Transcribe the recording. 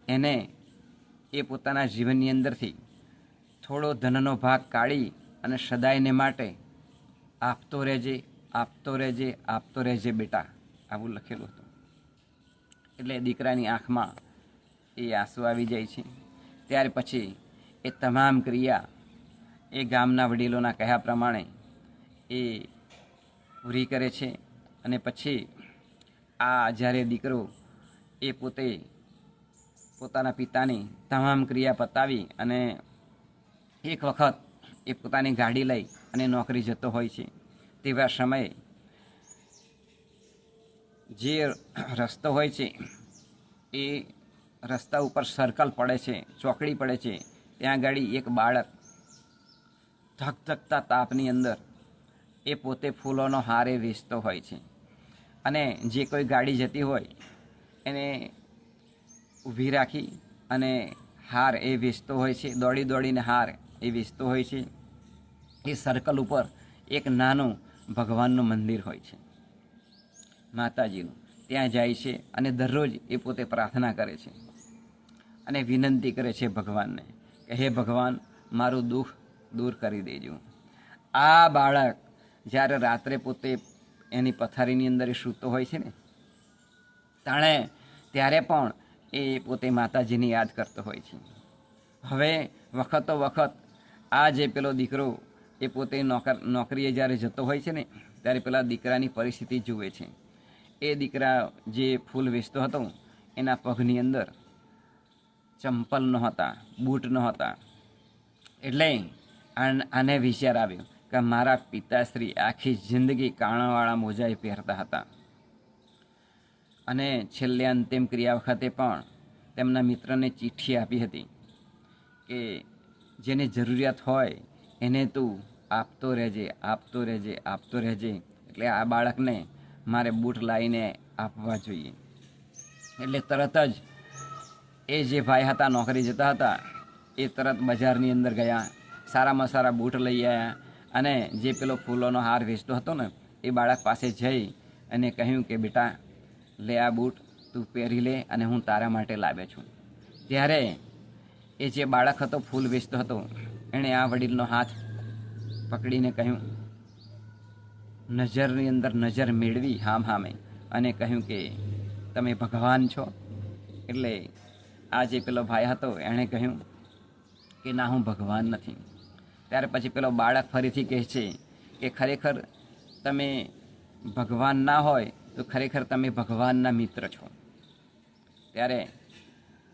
એને એ પોતાના જીવનની અંદરથી થોડો ધનનો ભાગ કાઢી અને સદાયને માટે આપતો રહેજે, આપતો રહેજે, આપતો રહેજે બેટા, આવું લખેલું હતું. એટલે દીકરાની આંખમાં એ આંસુ આવી જાય છે. ત્યાર પછી એ તમામ ક્રિયા એ ગામના વડીલોના કહ્યા પ્રમાણે એ પૂરી કરે છે. અને પછી આ જ્યારે દીકરો એ પોતે પોતાના પિતાની તમામ ક્રિયા પતાવી અને એક વખત એ પોતાની ગાડી લઈ અને નોકરી જતો હોય છે, તેવા સમયે જે રસ્તો હોય છે એ રસ્તા ઉપર સર્કલ પડે છે, ચોકડી પડે છે. ત્યાં ગાડી એક બાળક ધગધગતા તાપની અંદર એ પોતે ફૂલોનો હાર એ વેચતો હોય છે. અને જે કોઈ ગાડી જતી હોય એને ઊભી રાખી અને હાર એ વેચતો હોય છે. દોડી દોડીને હાર એ વેચતો હોય છે. એ સર્કલ ઉપર એક નાનું ભગવાનનું મંદિર હોય છે, માતાજીનું. ત્યાં જાય છે અને દરરોજ એ પોતે પ્રાર્થના કરે છે અને વિનંતી કરે છે ભગવાનને કે હે ભગવાન, મારું દુઃખ દૂર કરી દેજો. આ બાળક જ્યારે રાત્રે પોતે એની પથારીની અંદર એ સૂતો હોય છે ને ત્યારે પણ એ પોતે માતાજીને યાદ કરતો હોય છે. હવે વખતો વખત આ જે પેલો દીકરો એ પોતે નોકરીએ જ્યારે જતો હોય છે ને ત્યારે પેલા દીકરાની પરિસ્થિતિ જુએ છે. એ દીકરા જે ફૂલ વેચતો હતો એના પગની અંદર ચંપલ નહોતા, બૂટ નહોતા. એટલે આને વિચાર આવ્યો કે મારા પિતાશ્રી આખી જિંદગી કાણાવાળા મોજા એ પહેરતા હતા અને છેલ્લે અંતિમ ક્રિયા વખતે પણ તેમના મિત્રને ચિઠ્ઠી આપી હતી કે જેને જરૂરિયાત હોય એને તું આપતો રહેજે, આપતો રહેજે, આપતો રહેજે. એટલે આ બાળકને મારે બૂટ લાવીને આપવા જોઈએ. એટલે તરત જ એ જે ભાઈ હતા, નોકરી જતા હતા, એ તરત બજારની અંદર ગયા, સારામાં સારા બૂટ લઈ આવ્યા અને જે પેલો ફૂલોનો હાર વેચતો હતો ને એ બાળક પાસે જઈ અને કહ્યું કે બેટા, લે આ બૂટ તું પહેરી લે અને હું તારા માટે લાવ્યો છું. ત્યારે એ જે બાળક હતો, ફૂલ વેચતો હતો, એણે આ વડીલનો હાથ પકડીને કહ્યું, નજરની અંદર નજર મેળવી હામે અને કહ્યું કે તમે ભગવાન છો? એટલે આ જે પેલો ભાઈ હતો એણે કહ્યું કે ના, હું ભગવાન નથી. ત્યાર પછી પેલો બાળક ફરીથી કહે છે કે ખરેખર તમે ભગવાન ના હોય તો ખરેખર તમે ભગવાનના મિત્ર છો. ત્યારે